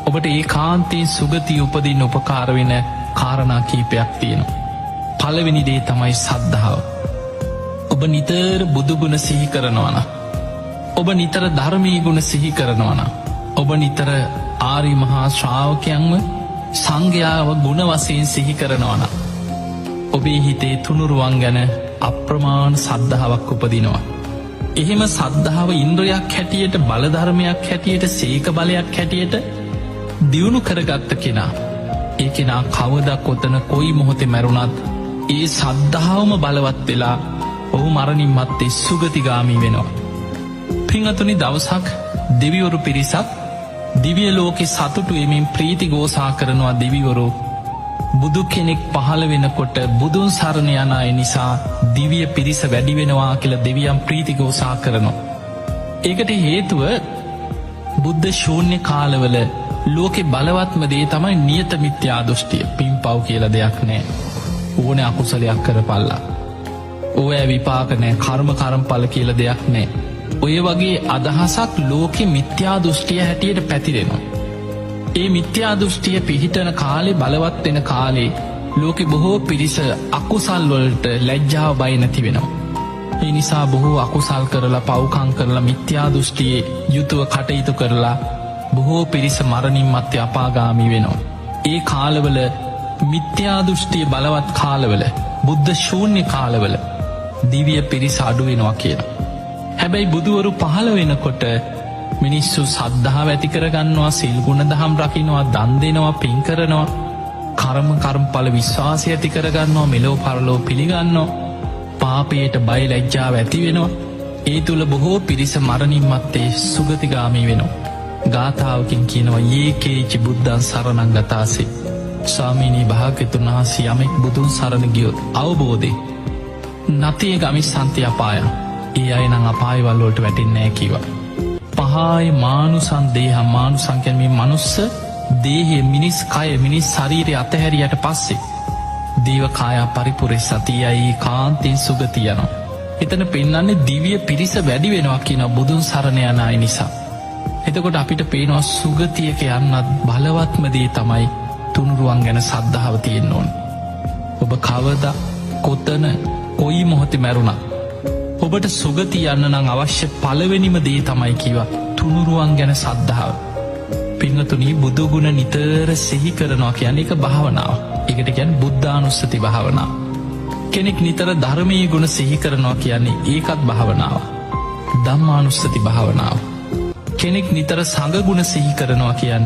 ඔබට ඒ කාන්තයෙන් සුගතිය උපදින්න උපකාර වෙන කාරණා කීපයක් තියෙනවා. පළවෙනි දේ තමයි සද්ධාව. ඔබ නිතර බුදුගුණ සිහි කරනවන, ඔබ නිතර ධර්මී ගුණ සිහි කරනවන, ඔබ නිතර ආරි මහා ශ්‍රාවකයන්ව සංඝයාව ගුණ වශයෙන් සිහි කරනවන, ඔබේ හිතේ තුනුරුවන් ගැන අප්‍රමාණ සද්ධාවක් උපදිනවා. එහෙම සද්ධාව ඉන්ද්‍රයක් හැටියට, බලධර්මයක් හැටියට, සීක බලයක් හැටියට දියුණු කරගත්ත කෙනා, ඒ කෙනා කවදා කොතන කොයි මොහොතේ මැරුණත් ඒ සද්ධාවම බලවත් වෙලා ඔහු මරණින් මත්තේ සුගතිගාමී වෙනවා. පින්වතුනි, දවසක් දෙවිවරු පිරිසක් දිව්‍ය ලෝකේ සතුටු වෙමින් ප්‍රීති ഘോഷා කරනවා. දෙවිවරු බුදු කෙනෙක් පහළ වෙනකොට බුදුන් සරණ යන අය නිසා දිව්‍ය පිරිස වැඩි වෙනවා කියලා දෙවියන් ප්‍රීති ഘോഷා කරනවා. ඒකට හේතුව බුද්ධ ශූන්‍ය කාලවල ලෝකේ බලවත්ම දේ තමයි නියත මිත්‍යා දෘෂ්ටිය. පින්පව් කියලා දෙයක් නෑ. ඕනේ අකුසලයක් කරපල්ලා. ඔය විපාක නෑ. කර්මඵල කියලා දෙයක් නෑ. ඔය වගේ අදහසක් ලෝකෙ මිත්‍යා දෘෂ්ටිය හැටියට පැතිරෙනවා. ඒ මිත්‍යා දෘෂ්ටිය පිහිටන කාලේ, බලවත් වෙන කාලේ ලෝකෙ බොහෝ පිරිස අකුසල් වලට ලැජ්ජාව බය නැති වෙනවා. ඒ නිසා බොහෝ අකුසල් කරලා, පව්කම් කරලා, මිත්‍යා දෘෂ්ටියේ යුතුව කටයුතු කරලා බොහෝ පිරිස මරණින් මත්තේ අපාගාමී වෙනවා. ඒ කාලවල මිත්‍යා දෘෂ්ටිය බලවත් කාලවල, බුද්ධ ශූන්‍ය කාලවල දිව්‍ය පිරිස අඩු වෙනවා කියලා. හැබැයි බුදුවරු පහළ වෙනකොට මිනිස්සු සද්ධාව ඇති කරගන්නවා, සිල් ගුණ දහම් රකින්නවා, දන් දෙනවා, පින් කරනවා, කර්මඵල විශ්වාසය ඇති කරගන්නවා, මෙලොව පරලොව පිළිගන්නවා, පාපයට බය ලැජ්ජාව ඇති වෙනවා. ඒ තුල බොහෝ පිරිස මරණින් මත්තේ සුගතිගාමී වෙනවා. ගාථාවකින් කියනවා යේකේචි බුද්ධං සරණං ගතාසේ. ස්වාමීනී, භාග්‍යවතුන් වහන්සේ යමෙක් බුදුන් සරණ ගියොත් අවබෝධේ නතිය ගමිස්සන්ති අපාය, ඒ අය නම් අපායවල වලට වැටෙන්නේ නැහැ කිව්වා. පහාය මානුසං දේහං, මානුසං කියන්නේ මේ මනුස්ස දේහය, මිනිස් කය, මිනිස් ශරීරය අතහැරියට පස්සේ දේව කාය පරිපුරිසතියයි කාන්තෙන් සුගතිය යනවා. එතන පෙන්වන්නේ දිව්‍ය පිරිස වැඩි වෙනවා කියන බුදුන් සරණ යන අය නිසා. එතකොට අපිට පේනවා සුගතියක යන්නත් බලවත්ම දේ තමයි තුනුරුවන් ගැන සද්ධාව තියෙන්න ඕන. ඔබ කවදා කොතන කොයි මොහොතේ මැරුණා ඔබට සුගති යන්න නම් අවශ්‍ය පළවෙනිම දේ තමයි කිව්වා තුනුරුවන් ගැන සද්ධාව. පින්වතුනි, බුදු ගුණ නිතර සිහි කරනවා කියන්නේ ඒක භාවනාව. ඒකට කියන්නේ බුද්ධානුස්සති භාවනාව. කෙනෙක් නිතර ධර්මයේ ගුණ සිහි කරනවා කියන්නේ ඒකත් භාවනාව. ධම්මානුස්සති භාවනාව. කෙනෙක් නිතර සංඝ ගුණ සිහි කරනවා කියන්නේ